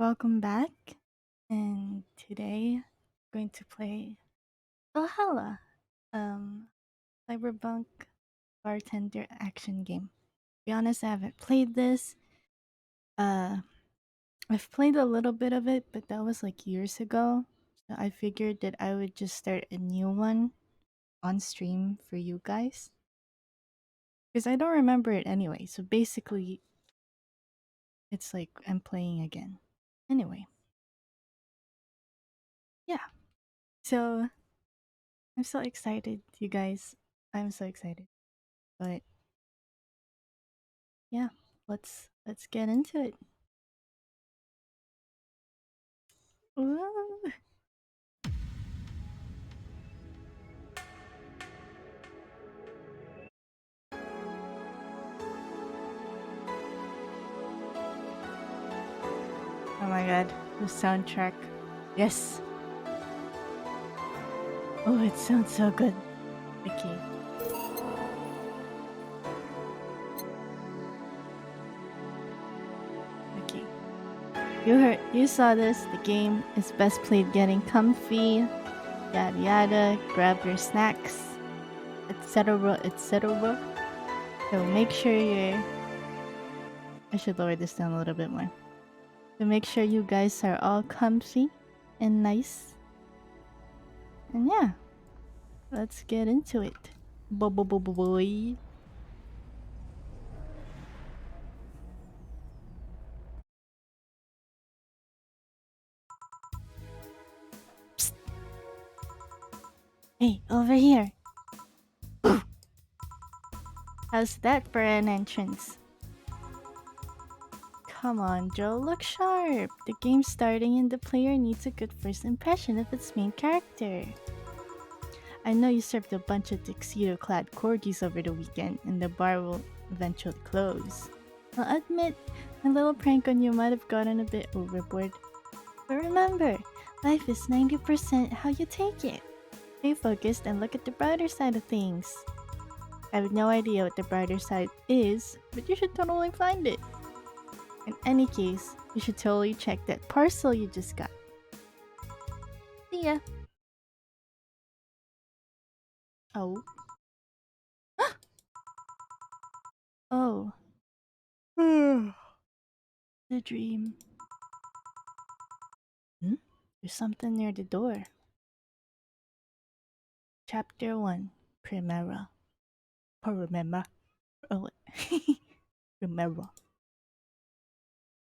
Welcome back, and today I'm going to play Valhalla, um, Cyberpunk bartender action game. To be honest, I haven't played this. Uh, I've played a little bit of it, but that was like years ago. So I figured that I would just start a new one on stream for you guys because I don't remember it anyway. So basically, it's like I'm playing again. Anyway, yeah. So I'm so excited, you guys. I'm so excited. But yeah, let's get into it. Ooh. Oh my god, the soundtrack. Yes. Oh, it sounds so good. Okay. Okay. You saw this. The game is best played getting comfy, yada yada, grab your snacks, etc. etc. So make sure you're I should lower this down a little bit more. So make sure you guys are all comfy and nice. And yeah, let's get into it. Boy. Psst. Hey, over here. How's that for an entrance? Come on, Joe, look sharp. The game's starting and the player needs a good first impression of its main character. I know you served a bunch of tuxedo-clad corgis over the weekend, and the bar will eventually close. I'll admit, my little prank on you might have gotten a bit overboard. But remember, life is 90% how you take it. Stay focused and look at the brighter side of things. I have no idea what the brighter side is, but you should totally find it. In any case, you should totally check that parcel you just got. See ya. Oh. Oh. The dream. Hmm? There's something near the door. Chapter 1. Primera. Remember. Oh, remember.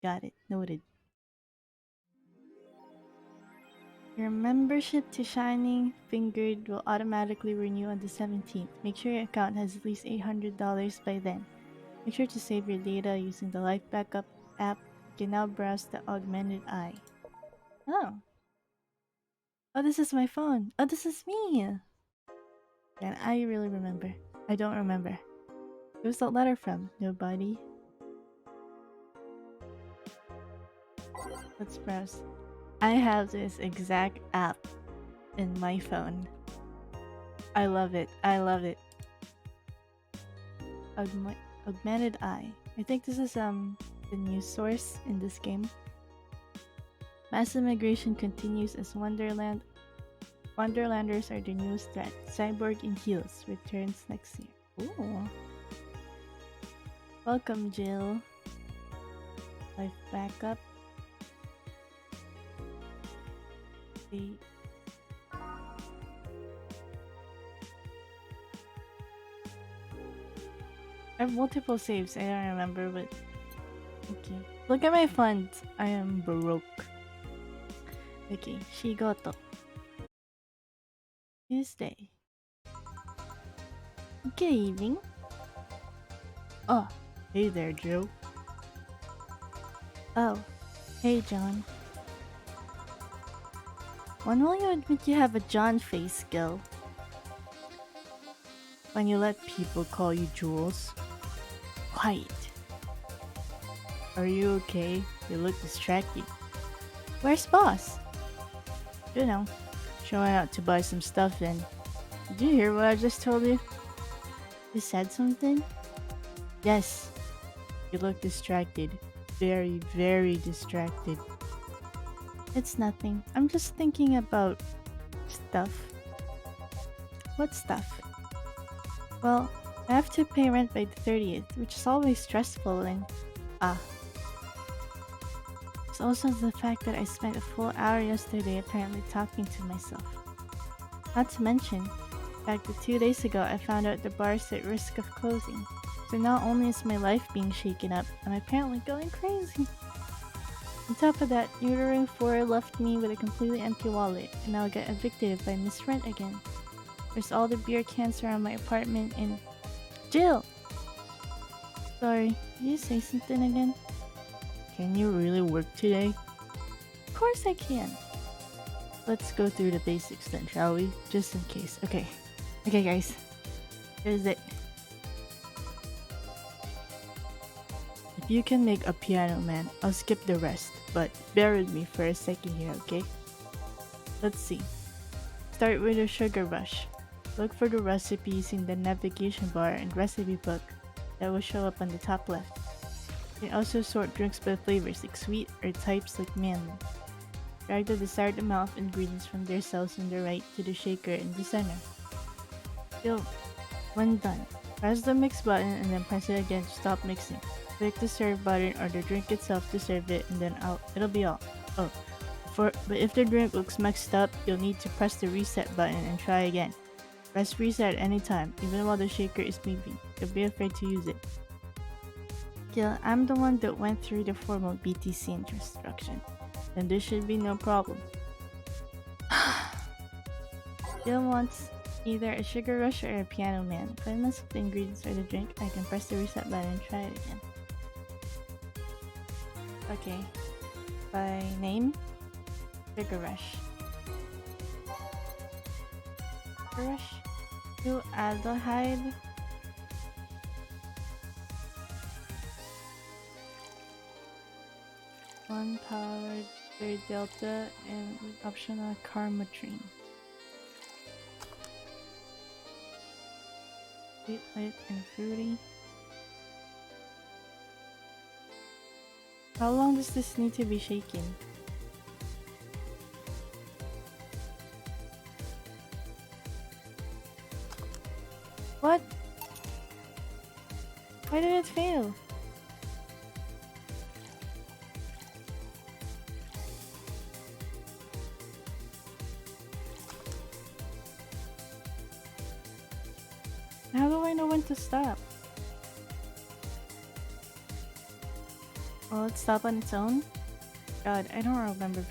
Got it. Noted. Your membership to Shining Fingered will automatically renew on the 17th. Make sure your account has at least $800 by then. Make sure to save your data using the Life Backup app. You can now browse the augmented eye. Oh. Oh, this is my phone. Oh, this is me. And I really remember. I don't remember. Who's that letter from? Nobody. Let's browse. I have this exact app in my phone. I love it. I love it. Augmented eye. I think this is the news source in this game. Mass immigration continues as Wonderlanders are the newest threat. Cyborg in Heels returns next year. Ooh. Welcome, Jill. Life backup. The I have multiple saves. I don't remember, but okay. Look at my funds. I am broke. Okay, Shigoto. Tuesday. Good evening. Oh, hey there, Joe. Oh, hey, John. When will you admit you have a John face, Gil? When you let people call you Jules? Quiet. Are you okay? You look distracted. Where's boss? You know, showing out to buy some stuff and... Did you hear what I just told you? You said something? Yes. You look distracted. Very, very distracted. It's nothing. I'm just thinking about stuff. What stuff? Well, I have to pay rent by the 30th, which is always stressful and ah. It's also the fact that I spent a full hour yesterday apparently talking to myself. Not to mention, the fact that 2 days ago I found out the bar is at risk of closing. So not only is my life being shaken up, I'm apparently going crazy. On top of that, Neutering 4 left me with a completely empty wallet, and I'll get evicted if I miss rent again. There's all the beer cans around my apartment and... Jill! Sorry, did you say something again? Can you really work today? Of course I can. Let's go through the basics then, shall we? Just in case. Okay. Okay, guys. Here's it. If you can make a piano man, I'll skip the rest, but bear with me for a second here, okay? Let's see. Start with a sugar rush. Look for the recipes in the navigation bar and recipe book that will show up on the top left. You can also sort drinks by flavors like sweet or types like manly. Drag the desired amount of ingredients from their cells on the right to the shaker in the center. Still, when done, press the mix button and then press it again to stop mixing. Click the serve button or the drink itself to serve it and then it'll be all. Oh, but if the drink looks mixed up, you'll need to press the reset button and try again. Press reset anytime, even while the shaker is moving. Don't be afraid to use it. Gil, I'm the one that went through the formal BTC instruction. Then there should be no problem. Gil wants either a sugar rush or a piano man. If I mess up the ingredients or the drink, I can press the reset button and try it again. Okay. By name? Sugar rush. Sugar rush? 2 aldehyde. One powered 3 delta and with optional carmotrine. Sweet, light, and fruity. How long does this need to be shaken? What? Why did it fail? How do I know when to stop? Will it stop on its own? God, I don't remember.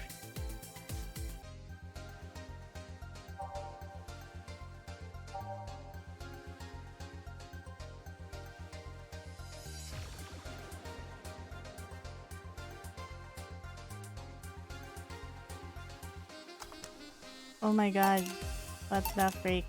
Oh my god, what the freak?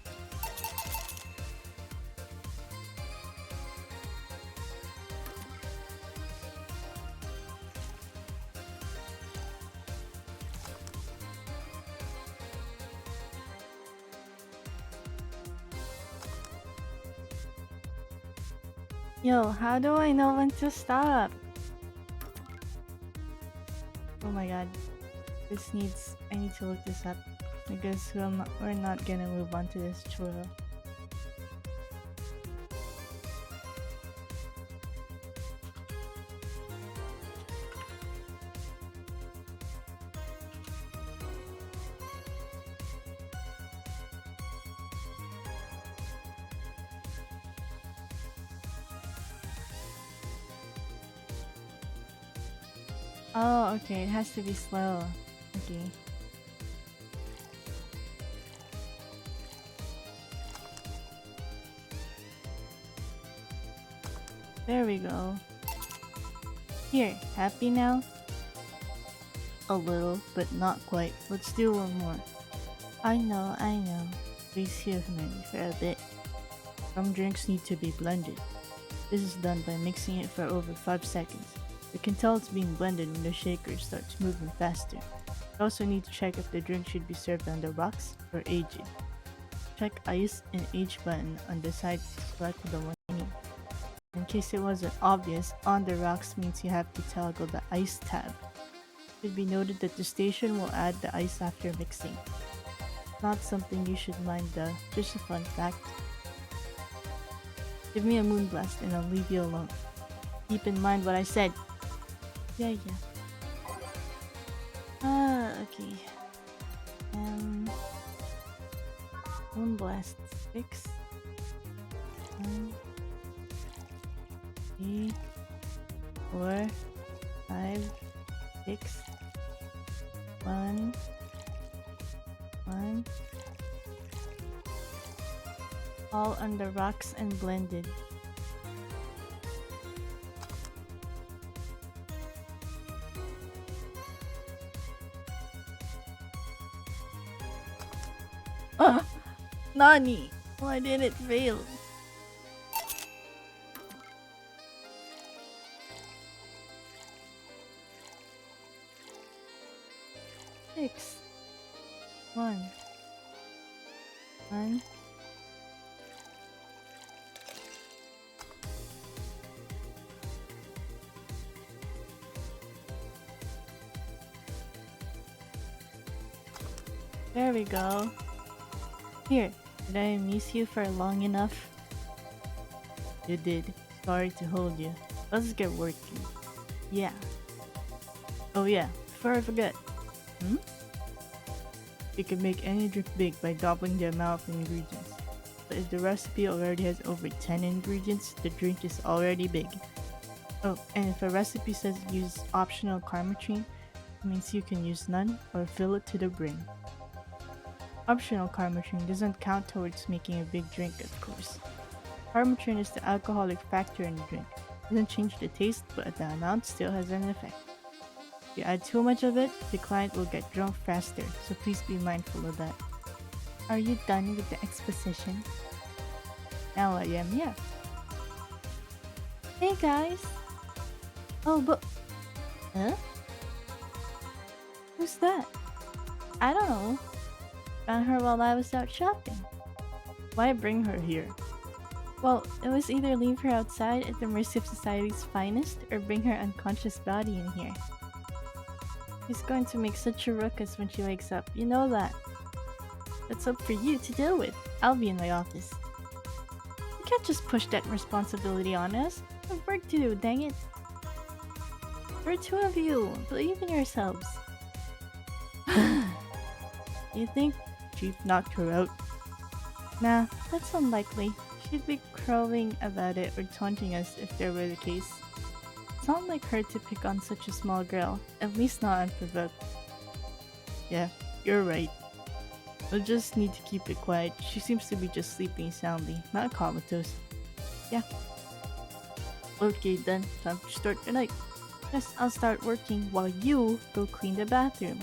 Yo, how do I know when to stop? Oh my god. I need to look this up. Because we're not gonna move on to this tutorial. Oh, okay, it has to be slow. Okay. There we go. Here, happy now? A little, but not quite. Let's do one more. I know. Please hear me for a bit. Some drinks need to be blended. This is done by mixing it for over 5 seconds. You can tell it's being blended when the shaker starts moving faster. You also need to check if the drink should be served on the rocks or aged. Check ice and age button on the side to select the one you need. In case it wasn't obvious, on the rocks means you have to toggle the ice tab. Should be noted that the station will add the ice after mixing. Not something you should mind though, just a fun fact. Give me a moonblast and I'll leave you alone. Keep in mind what I said. Yeah, yeah. Okay. Moonblast 6. 1, 3, 4, 5, 6. 1, 1. All on the rocks and blended. Nani! Why did it fail? Six. 1. 1. There we go. Here, did I amuse you for long enough? You did. Sorry to hold you. Let's get working. Yeah. Oh yeah, before I forget. You can make any drink big by doubling the amount of ingredients. But if the recipe already has over 10 ingredients, the drink is already big. Oh, and if a recipe says use optional karmatrine, it means you can use none or fill it to the brim. Optional karmatrine doesn't count towards making a big drink, of course. Karmatrine is the alcoholic factor in the drink. It doesn't change the taste, but the amount still has an effect. If you add too much of it, the client will get drunk faster, so please be mindful of that. Are you done with the exposition? Now I am, yeah. Hey guys! Oh, but... Huh? Who's that? I don't know. Found her while I was out shopping. Why bring her here? Well, it was either leave her outside at the mercy of society's finest or bring her unconscious body in here. She's going to make such a ruckus when she wakes up, you know that. That's up for you to deal with. I'll be in my office. You can't just push that responsibility on us. We have work to do, dang it. We're two of you. Believe in yourselves. You think Chief knocked her out? Nah, that's unlikely. She'd be crowing about it or taunting us if there were the case. It's not like her to pick on such a small girl, at least not unprovoked. Yeah, you're right. We'll just need to keep it quiet. She seems to be just sleeping soundly, not comatose. Yeah. Okay then, time to start the night. Yes, I'll start working while you go clean the bathroom.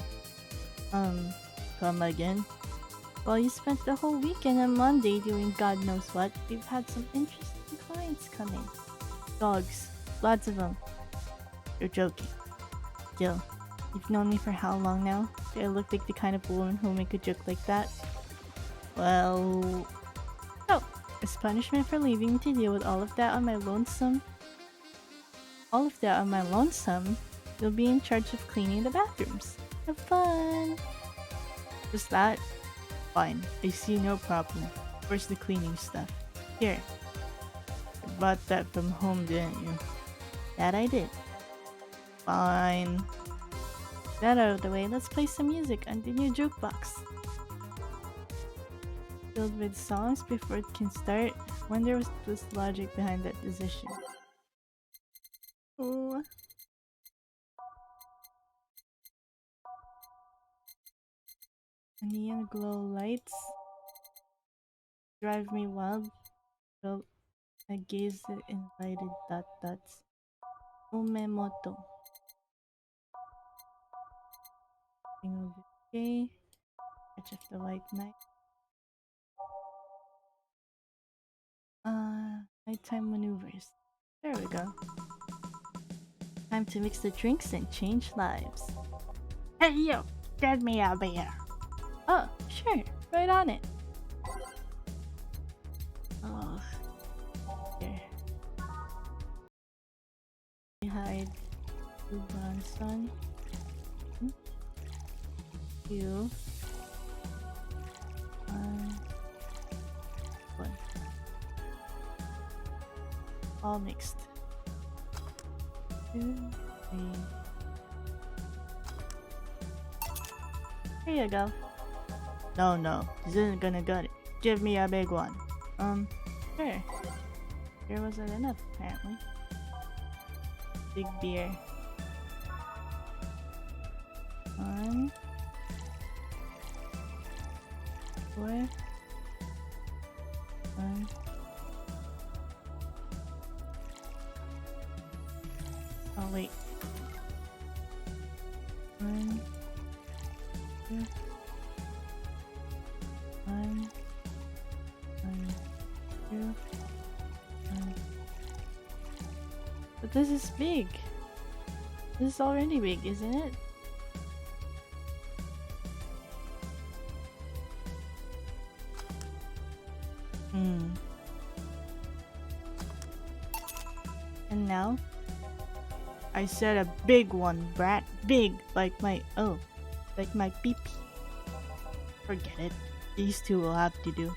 Come again? Well, you spent the whole weekend on Monday doing God knows what. We've had some interesting clients come in. Dogs. Lots of them. You're joking. Jill, you've known me for how long now? Do I look like the kind of woman who'll make a joke like that? Well... Oh, as punishment for leaving me to deal with all of that on my lonesome, you'll be in charge of cleaning the bathrooms. Have fun! Just that? Fine, I see no problem. Where's the cleaning stuff? Here. You bought that from home, didn't you? That I did. Fine. That out of the way, let's play some music on the new jukebox. Filled with songs before it can start. Wonder what was the logic behind that decision. Ooh. Neon glow lights drive me wild. So I gaze at invited dot dots. Umemoto. Thing of the day. Catch of the white knight. Nighttime maneuvers. There we go. Time to mix the drinks and change lives. Hey you! Get me out of here! Oh, sure. Right on it. Oh. Here. We hide. Blue Bronson. 2, 1, 1. All mixed. 2, 3. Here you go. No, no, this isn't gonna gut it. Give me a big one. Sure. There wasn't enough, apparently. Big beer. 1, 4, 1. Oh, wait. 1, 2, 1, 1, 2, 1. But this is big. This is already big, isn't it? And now? I said a big one, brat. Big, like my pee-pee. Forget it. These two will have to do.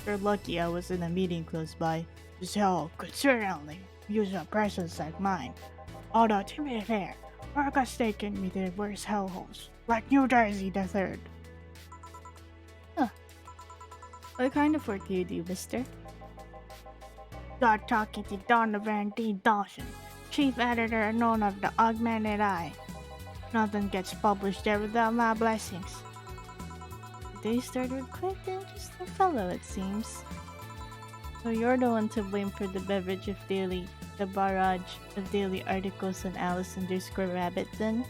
You're lucky I was in a meeting close by. This hell could certainly use a presence like mine. Although, to be fair, work has taken me to worse hellholes, like New Jersey the 3rd. Huh. What kind of work do you do, mister? You're talking to Donovan D. Dawson, chief editor and owner of the Augmented Eye. Nothing gets published there without my blessings. The day started with quite an interesting fellow, it seems. So you're the one to blame for the barrage of daily articles on Alice_Rabbit then?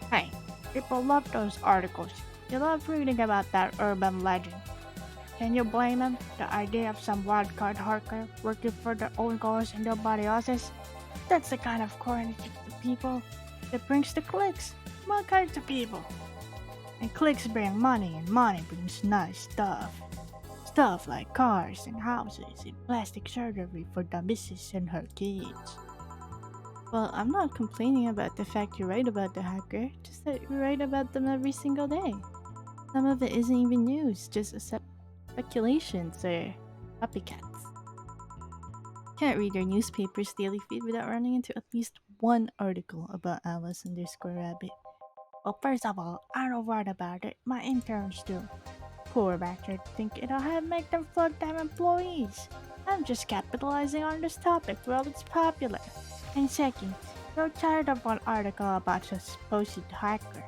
Hey, people love those articles. You love reading about that urban legend. Can you blame them? The idea of some wildcard hawker working for their own cause and nobody else's? That's the kind of corny to people that brings the clicks. All kinds of people. And clicks bring money, and money brings nice stuff. Stuff like cars and houses and plastic surgery for the missus and her kids. Well, I'm not complaining about the fact you're right about the hacker, just that you're right about them every single day. Some of it isn't even news, just speculations or copycats. Can't read your newspaper's daily feed without running into at least one article about Alice_Rabbit. Well, first of all, I don't write about it, my interns do. Poor bastard think it'll make them full-time employees. I'm just capitalizing on this topic while it's popular. And second, you're tired of one article about a supposed hacker,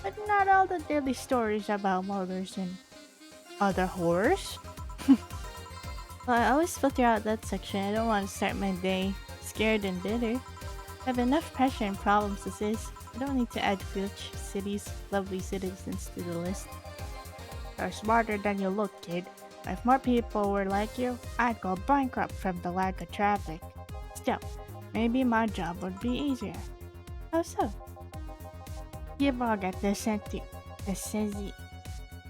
but not all the daily stories about murders and other horrors. Well, I always filter out that section. I don't want to start my day scared and bitter. I have enough pressure and problems as is. I don't need to add Filch City's lovely citizens to the list. You're smarter than you look, kid. If more people were like you, I'd go bankrupt from the lack of traffic. Still, maybe my job would be easier. How so? People get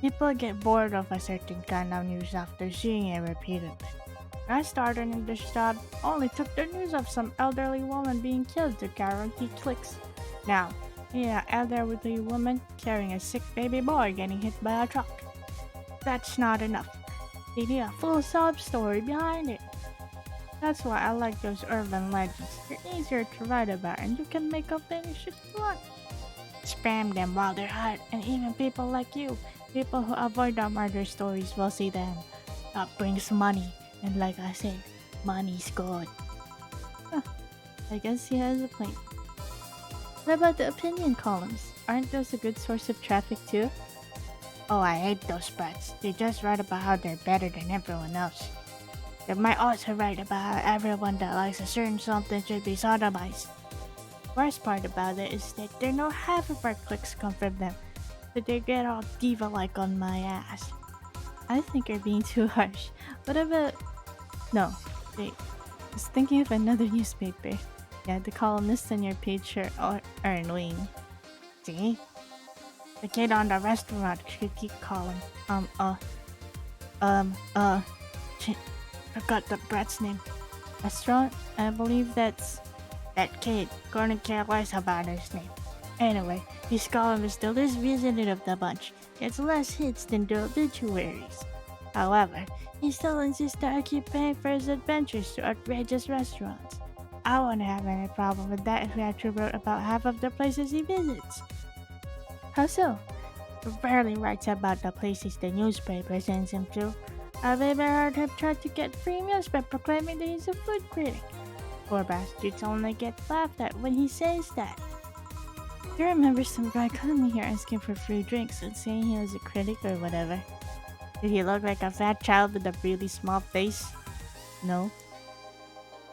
People get bored of a certain kind of news after seeing it repeatedly. When I started in this job, only took the news of some elderly woman being killed to guarantee clicks. Now, an elderly woman carrying a sick baby boy getting hit by a truck. That's not enough. They need a full sob story behind it. That's why I like those urban legends. They're easier to write about and you can make up any shit you want. Spam them while they're hot, and even people like you, people who avoid the murder stories will see them. That brings money, and like I said, money's good. Huh, I guess he has a point. What about the opinion columns? Aren't those a good source of traffic too? Oh, I hate those brats. They just write about how they're better than everyone else. They might also write about how everyone that likes a certain something should be sodomized. Worst part about it is that they know half of our clicks come from them, so they get all diva-like on my ass. I think you're being too harsh. What about... No, wait. I was thinking of another newspaper. Yeah, the columnists on your page are annoying. See? The kid on the restaurant critique column. Forgot the brat's name. Restaurant? I believe that's that kid. Couldn't care less about his name. Anyway, his column is the least visited of the bunch. Gets less hits than the obituaries. However, he still insists that I keep paying for his adventures to outrageous restaurants. I wouldn't have any problem with that if he actually wrote about half of the places he visits. How so? He rarely writes about the places the newspaper sends him to. I've even heard him try to get free meals by proclaiming that he's a food critic. Poor bastards only get laughed at when he says that. You remember some guy coming here asking for free drinks and saying he was a critic or whatever? Did he look like a fat child with a really small face? No?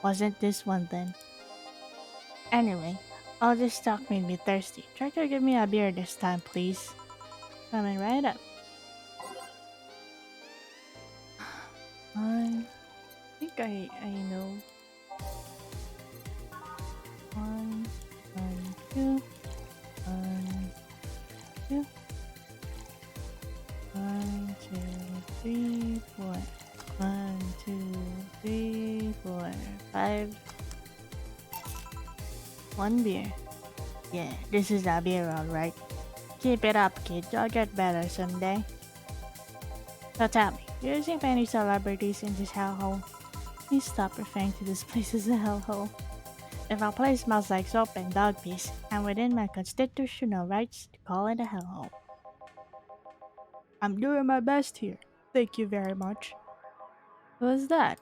Wasn't this one then? Anyway, all this talk made me thirsty. Try to give me a beer this time, please. Coming right up. I think I know. One, two, two, 1, 2, 3, 4. 1, 2, 3, 4, 5. One beer. Yeah, this is a beer, alright. Keep it up, kid. You'll get better someday. So tell me, do you see any celebrities in this hellhole? Please stop referring to this place as a hellhole. If a place smells like soap and dog piss, I'm within my constitutional rights to call it a hellhole. I'm doing my best here. Thank you very much. Who is that?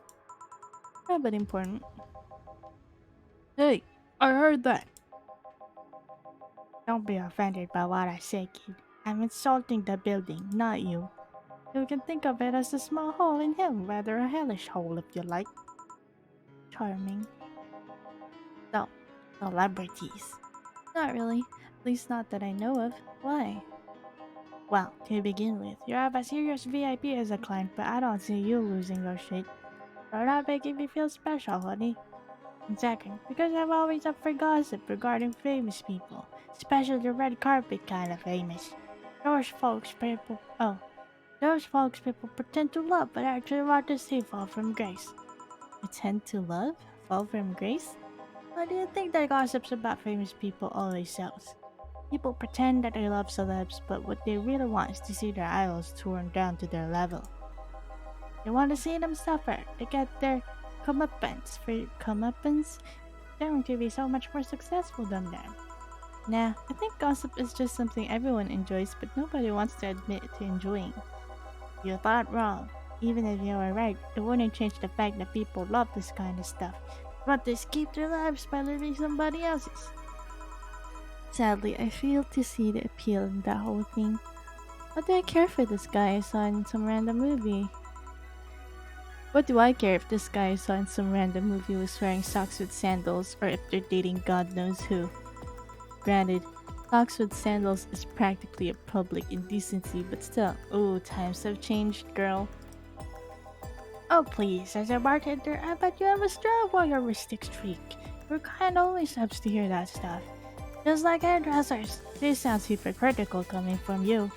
No, but important. Hey, I heard that. Don't be offended by what I say, kid. I'm insulting the building, not you. You can think of it as a small hole in hell, rather a hellish hole if you like. Charming. So, celebrities. Not really. At least not that I know of. Why? Well, to begin with, you have a serious VIP as a client, but I don't see you losing your shit. You're not making me feel special, honey. And second, because I'm always up for gossip regarding famous people, especially the red carpet kind of famous. Those folks people pretend to love but actually want to see fall from grace. Pretend to love? Fall from grace? What do you think that gossips about famous people always sells? People pretend that they love celebs, but what they really want is to see their idols torn down to their level. They want to see them suffer, to get their comeuppance. For comeuppance, they're going to be so much more successful than them. Nah, I think gossip is just something everyone enjoys, but nobody wants to admit to enjoying. You thought wrong. Even if you were right, it wouldn't change the fact that people love this kind of stuff, but they escape their lives by living somebody else's. Sadly, I fail to see the appeal in that whole thing. What do I care for this guy I saw in some random movie? What do I care if this guy I saw in some random movie was wearing socks with sandals or if they're dating God knows who? Granted, socks with sandals is practically a public indecency, but still, oh, times have changed, girl. Oh please, as a bartender, I bet you have a strong voyeuristic streak. Your kind always loves to hear that stuff. Just like hairdressers. This sounds hypocritical coming from you.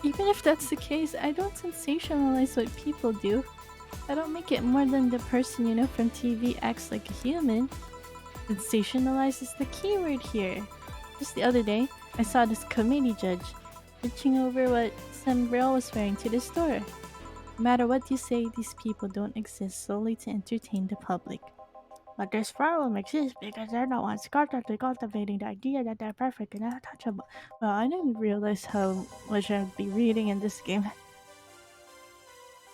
Even if that's the case, I don't sensationalize what people do. I don't make it more than the person you know from TV acts like a human. Sensationalize is the key word here. Just the other day, I saw this committee judge bitching over what some girl was wearing to the store. No matter what you say, these people don't exist solely to entertain the public. But this problem exists because they're the ones constantly cultivating the idea that they're perfect and untouchable. Well, I didn't realize how much I'd be reading in this game.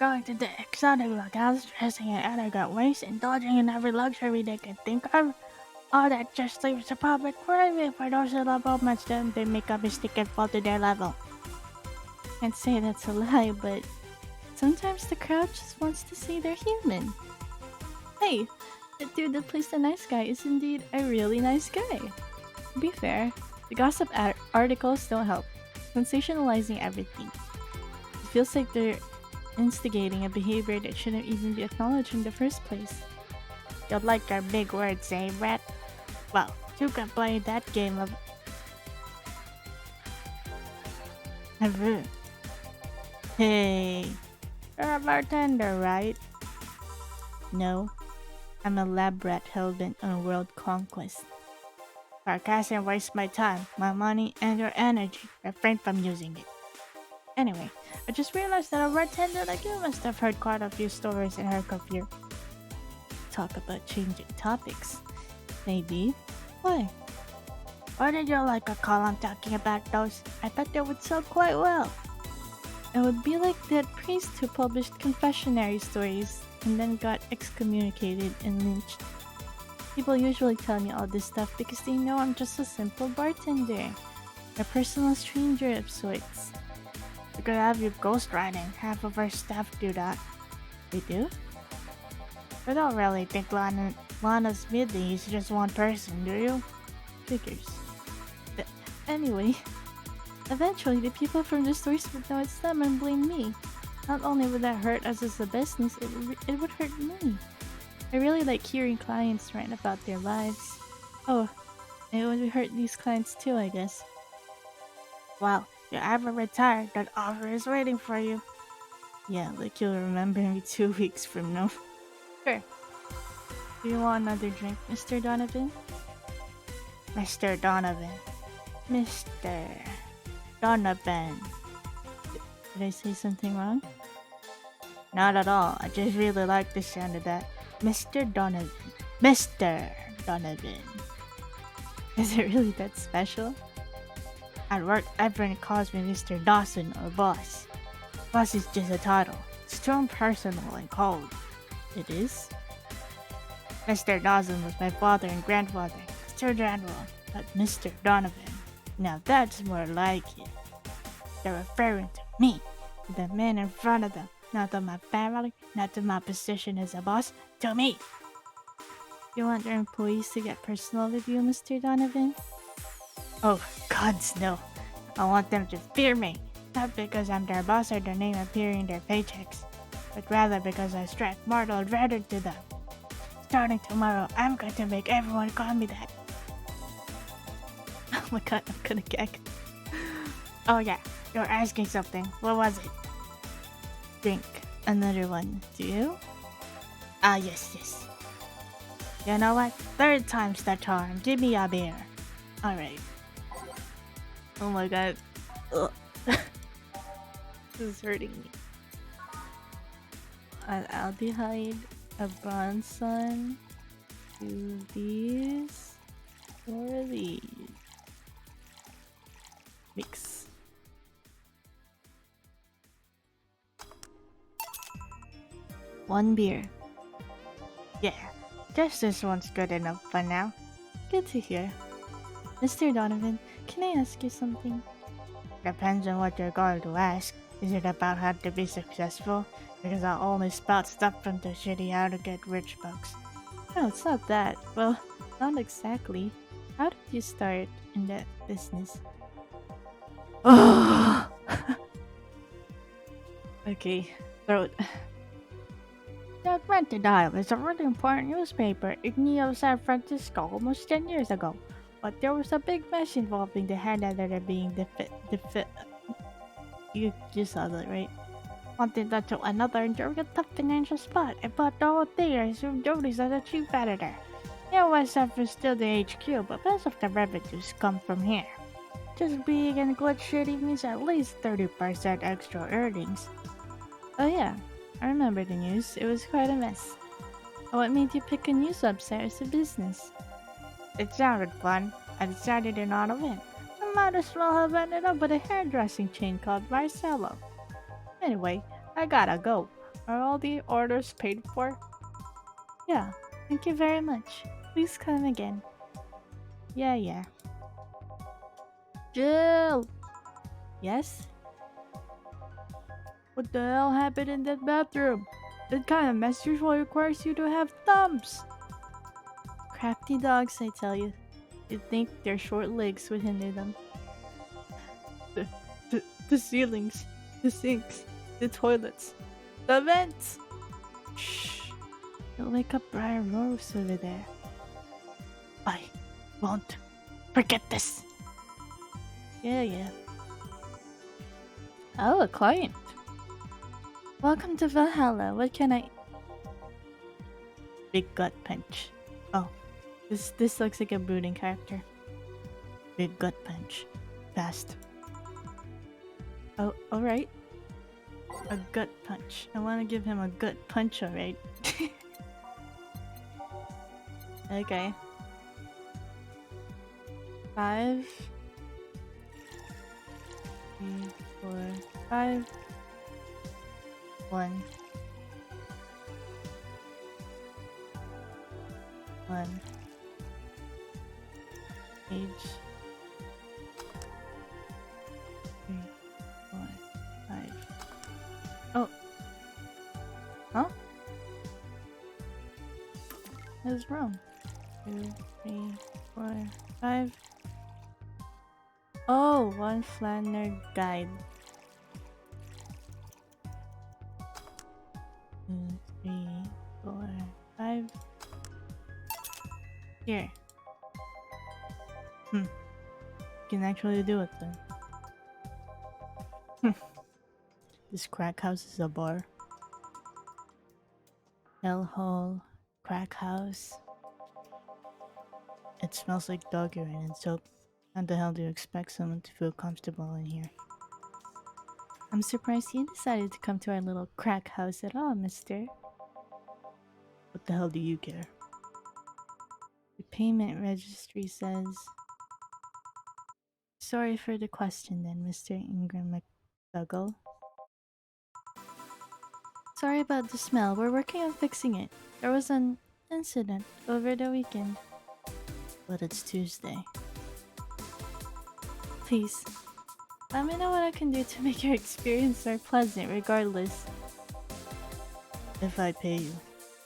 Going to the exotic locales, dressing in elegant ways, indulging in every luxury they can think of. All that just leaves the public craving for those little moments that they make a mistake and fall to their level. Can't say that's a lie, but sometimes the crowd just wants to see they're human. Hey, the dude that plays the nice guy is indeed a really nice guy. To be fair, the gossip articles don't help, sensationalizing everything. It feels like they're instigating a behavior that shouldn't even be acknowledged in the first place. You like your big words, eh, Brett? Well, you can play that game of... Hey, you're a bartender, right? No, I'm a lab rat hellbent on world conquest. Sarcasm wastes my time, my money, and your energy. Refrain from using it. Anyway, I just realized that a bartender like you must have heard quite a few stories in her career. Talk about changing topics. Maybe. Why? Why did you like a column talking about those? I thought they would sell quite well. It would be like that priest who published confessionary stories and then got excommunicated and lynched. People usually tell me all this stuff because they know I'm just a simple bartender, a personal stranger of sorts. We could have you ghostwriting. Half of our staff do that. They do? You don't really think Lana's Midley is just one person, do you? Figures. But anyway, eventually the people from the stores would know it's them and blame me. Not only would that hurt us as a business, it would hurt me. I really like hearing clients rant about their lives. Oh, it would hurt these clients too, I guess. Wow, you're ever retired, that offer is waiting for you. Yeah, like you'll remember me 2 weeks from now. Sure. Do you want another drink, Mr. Donovan? Mr. Donovan. Mr. Donovan. Did I say something wrong? Not at all. I just really like the sound of that. Mr. Donovan. Mr. Donovan. Is it really that special? At work, everyone calls me Mr. Dawson or Boss. Boss is just a title. It's too impersonal and cold. It is? Mr. Dawson was my father and grandfather. It's too general. But Mr. Donovan, now that's more like it. They're referring to me, to the man in front of them, not to my family, not to my position as a boss, to me. You want your employees to get personal with you, Mr. Donovan? Oh, gods no. I want them to fear me, not because I'm their boss or their name appearing in their paychecks, but rather because I strike mortal dread into them. Starting tomorrow, I'm going to make everyone call me that. Oh my god, I'm gonna gag. Oh yeah, you're asking something. What was it? Drink. Another one. Do you? Ah, yes. You know what? Third time's the charm. Give me a beer. Alright. Oh my god. Ugh. This is hurting me. An aldehyde, a bronson, 2 these, 4 these. Mix. One beer. Yeah, just this one's good enough for now. Good to hear. Mr. Donovan, can I ask you something? Depends on what you're going to ask. Is it about how to be successful? Because I only spout stuff from the shitty how to get rich books. No, it's not that. Well, not exactly. How did you start in that business? Okay, throat. The Bartending is a really important newspaper in Neo San Francisco almost 10 years ago. But there was a big mess involving the head editor being you saw that, right? Wanted that to another and during a tough financial spot. I bought the whole thing and assumed duties as a chief editor. USF is still the HQ, but most of the revenues come from here. Just being in good shitty means at least 30% extra earnings. Oh yeah, I remember the news. It was quite a mess. What made you pick a news website as a business? It sounded fun. I decided to not win. I might as well have ended up with a hairdressing chain called Marcello. Anyway, I gotta go. Are all the orders paid for? Yeah, thank you very much. Please come again. Yeah. Jill! Yes? What the hell happened in that bathroom? That kind of mess usually requires you to have thumbs. Crafty dogs, I tell you. You'd think their short legs would hinder them. The ceilings, the sinks, the toilets, the vents! Shh! You'll wake up Briar Rose over there. I won't forget this. Yeah. Oh, a client. Welcome to Valhalla. What can I... Big gut punch. Oh, this looks like a brooding character. Big gut punch. Fast. Oh, alright. A gut punch. I want to give him a gut punch, alright? Okay. 5, 3, 4, 5. 1. 1. Age. 3, 4, 5. Oh. Huh? What's wrong? 2, 3, 4, 5. Oh, one Flanner guide. 2, 3, 4, 5. Here. You can actually do it then. This crack house is a bar. Hellhole. Crack house. It smells like dog urine and soap. How the hell do you expect someone to feel comfortable in here? I'm surprised you decided to come to our little crack house at all, mister. What the hell do you care? The payment registry says... Sorry for the question then, Mr. Ingram McDougall. Sorry about the smell. We're working on fixing it. There was an incident over the weekend. But it's Tuesday. Please, let me know what I can do to make your experience more pleasant regardless. If I pay you,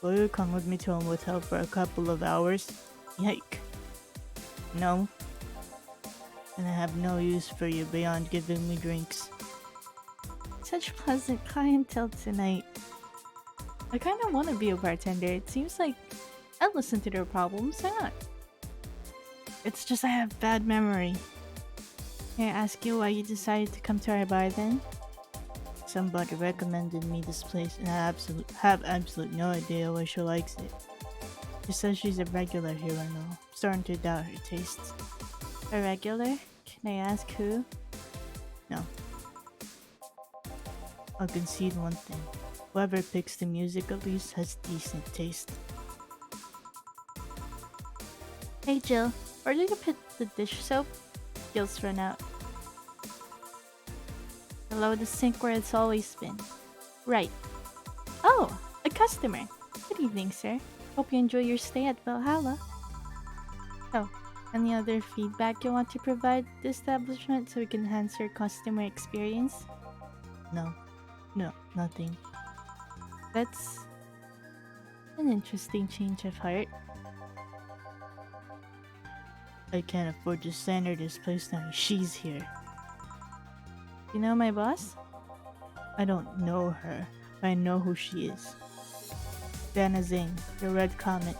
will you come with me to a motel for a couple of hours? Yike. No? And I have no use for you beyond giving me drinks. Such pleasant clientele tonight. I kinda wanna be a bartender. It seems like I'd listen to their problems. Why not? It's just I have bad memory. May I ask you why you decided to come to our bar then? Somebody recommended me this place and I have absolutely no idea why she likes it. She says she's a regular here and all. I'm starting to doubt her tastes. A regular? Can I ask who? No. I'll concede one thing. Whoever picks the music at least has decent taste. Hey Jill, where did you put the dish soap? Gil's run out. Below the sink where it's always been. Right. Oh, a customer. Good evening, sir. Hope you enjoy your stay at Valhalla. So, any other feedback you want to provide the establishment so we can enhance your customer experience? No, nothing. That's an interesting change of heart. I can't afford to send her this place now. She's here. You know my boss? I don't know her, but I know who she is. Dana Zane, the Red Comet.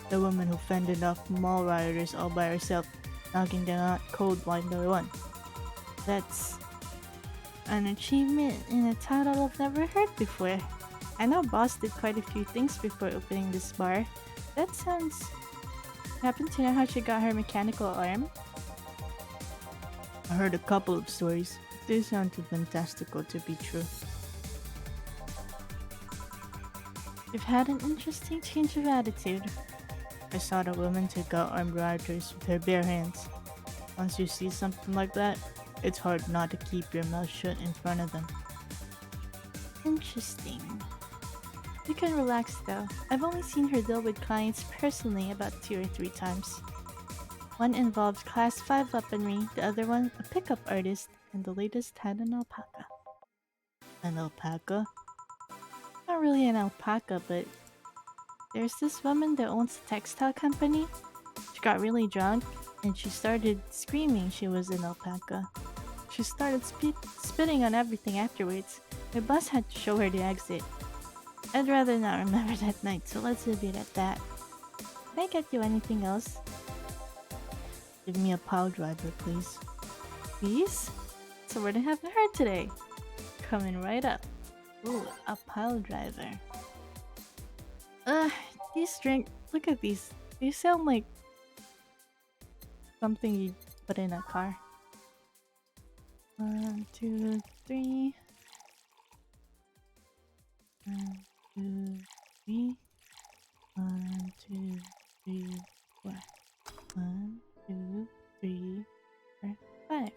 The woman who fended off mall rioters all by herself, knocking them out cold one by one. That's an achievement in a title I've never heard before. I know Boss did quite a few things before opening this bar. That sounds... Happen to know how she got her mechanical arm? I heard a couple of stories. They sound too fantastical to be true. You've had an interesting change of attitude. I saw the woman take out armed rioters with her bare hands. Once you see something like that, it's hard not to keep your mouth shut in front of them. Interesting. You can relax though. I've only seen her deal with clients personally about 2 or 3 times. One involved class 5 weaponry, the other one a pickup artist, and the latest had an alpaca. An alpaca? Not really an alpaca, but there's this woman that owns a textile company. She got really drunk and she started screaming she was an alpaca. She started spitting on everything afterwards. My boss had to show her the exit. I'd rather not remember that night, so let's leave it at that. Can I get you anything else? Give me a pile driver, please. Please? So we're gonna have her today. Coming right up. Ooh, a pile driver. These drink. Look at these. They sound like something Put in a car. 1, 2, 3. 1, 2, 3. 1, 2, 3, 4. 1, 2, 3, 4, 5.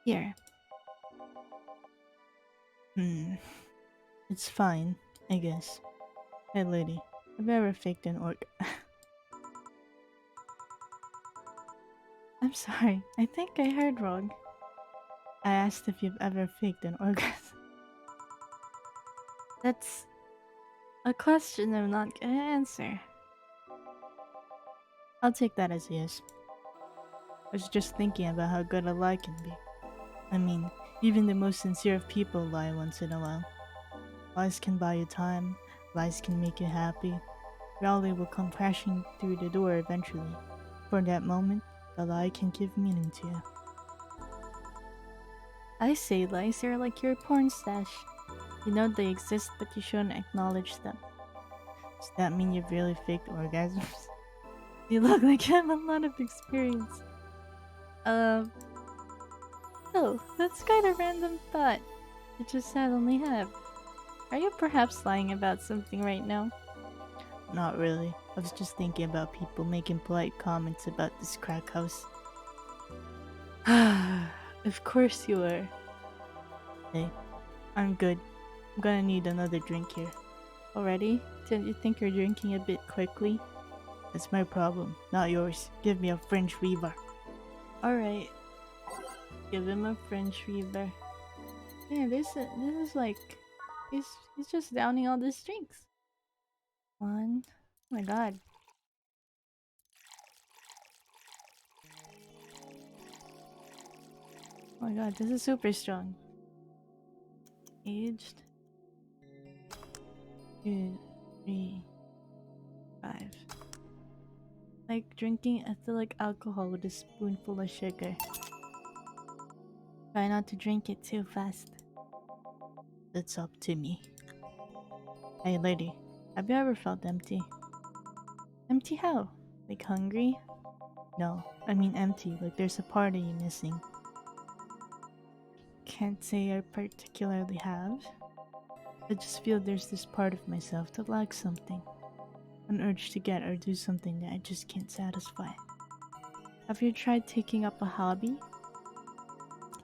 Here. It's fine, I guess. Hey lady, have you ever faked an orc? I'm sorry. I think I heard wrong. I asked if you've ever faked an orgasm. That's a question I'm not gonna answer. I'll take that as a yes. I was just thinking about how good a lie can be. I mean, even the most sincere of people lie once in a while. Lies can buy you time, lies can make you happy. Reality will come crashing through the door eventually. For that moment, the lie can give meaning to you. I say lies are like your porn stash. You know they exist, but you shouldn't acknowledge them. Does that mean you've really faked orgasms? You look like you have a lot of experience. Um. Oh, that's kind of random thought. I just suddenly have. Are you perhaps lying about something right now? Not really. I was just thinking about people making polite comments about this crack house. Of course you are. Hey, I'm good. I'm gonna need another drink here. Already? Don't you think you're drinking a bit quickly? That's my problem, not yours. Give me a French fever. Alright. Give him a French fever. Yeah, this is like he's just downing all these drinks. One. Oh my god. Oh my god, this is super strong. Aged 2, 3, 5. Like drinking ethylic alcohol with a spoonful of sugar. Try not to drink it too fast. That's up to me. Hey lady, have you ever felt empty? Empty how? Like hungry? No, I mean empty, like there's a part of you missing. Can't say I particularly have. I just feel there's this part of myself that lacks something. An urge to get or do something that I just can't satisfy. Have you tried taking up a hobby?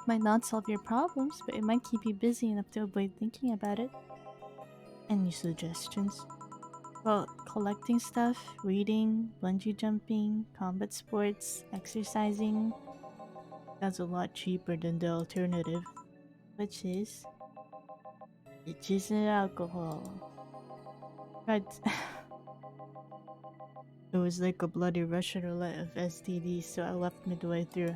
Might not solve your problems, but it might keep you busy enough to avoid thinking about it. Any suggestions? Well, collecting stuff, reading, bungee jumping, combat sports, exercising, That's a lot cheaper than the alternative. which is It isn't alcohol. but It was like a bloody Russian roulette of STDs, so I left midway through.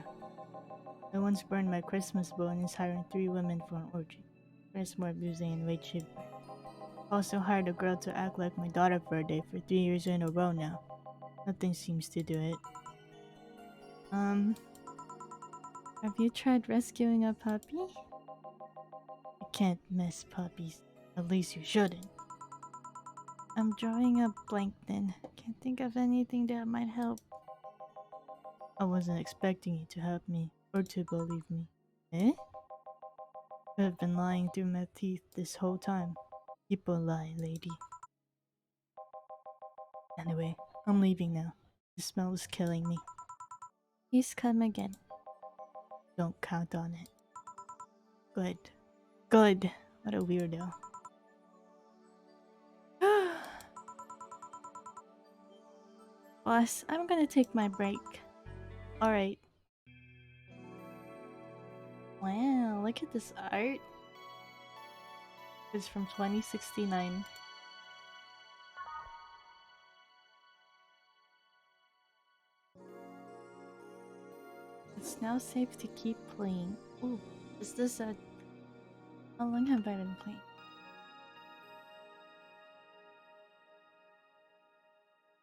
I once burned my Christmas bonus hiring 3 women for an orgy. First more abusing and way cheaper. Also hired a girl to act like my daughter for a day for 3 years in a row now. Nothing seems to do it. have you tried rescuing a puppy? You can't miss puppies. At least you shouldn't. I'm drawing a blank then. Can't think of anything that might help. I wasn't expecting you to help me, or to believe me. Eh? I've been lying through my teeth this whole time. People lie, lady. Anyway, I'm leaving now. The smell is killing me. Please come again. Don't count on it. Good. Good. What a weirdo. Boss, I'm gonna take my break. Alright. Wow, look at this art. It's from 2069. It's now safe to keep playing. Ooh, is this a... How long have I been playing?